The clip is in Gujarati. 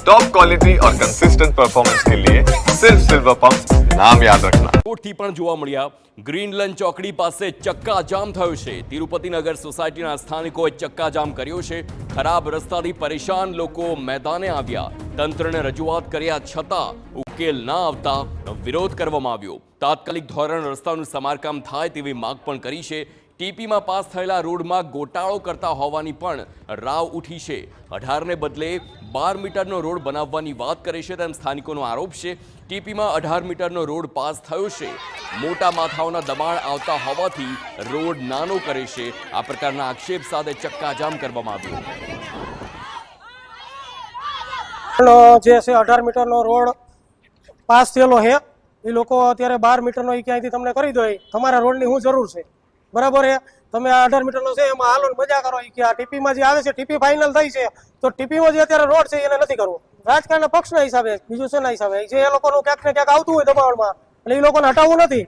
टॉप क्वालिटी और कंसिस्टेंट परफॉर्मेंस के लिए सिर्फ सिल्वर पंप नाम याद रखना। કોટથી પણ જોવા મળ્યા ગ્રીનલેન્ડ ચોકડી પાસે ચક્કાજામ થયો છે। તિરુપતિનગર સોસાયટીના સ્થાનિકોએ ચક્કાજામ કર્યો છે। ખરાબ રસ્તાથી પરેશાન લોકો મેદાને આવ્યા। તંત્રને રજૂઆત કર્યા છતાં ઉકેલ ના આવતા વિરોધ કરવામાં આવ્યો। તાત્કાલિક ધોરણે રસ્તાનું સમારકામ થાય તેવી માંગ પણ કરી છે। ટીપીમાં પાસ થયેલા રોડમાં ગોટાળો કરતા હોવાની પણ રાવ ઉઠી છે। 18ને બદલે 12 મીટરનો રોડ બનાવવાની વાત કરે છે તેમ સ્થાનિકોનો આરોપ છે। ટીપીમાં 18 મીટરનો રોડ પાસ થયો છે। મોટા માથાઓના દબાણ આવતા હોવાથી રોડ નાનો કરે છે। આ પ્રકારના આક્ષેપ સાથે ચક્કાજામ કરવામાં આવ્યો। જે છે 18 મીટરનો રોડ પાસ થયેલો છે એ લોકો અત્યારે 12 મીટરનો ક્યાંયથી તમને કરી દો। તમારા રોડની શું જરૂર છે? બરાબર છે, તમે 18 મીટરનો છે એમાં હાલો મજા કરો કે આ ટીપીમાં જે આવે છે ટીપી ફાઇનલ થઈ છે તો ટીપીમાં જે અત્યારે રોડ છે એને નથી કરવો। રાજકારણના પક્ષના હિસાબે, બીજું શેના હિસાબે? જે એ લોકોનું ક્યાંક ને ક્યાંક આવતું હોય દબાણમાં એટલે એ લોકોને હટાવવું નથી।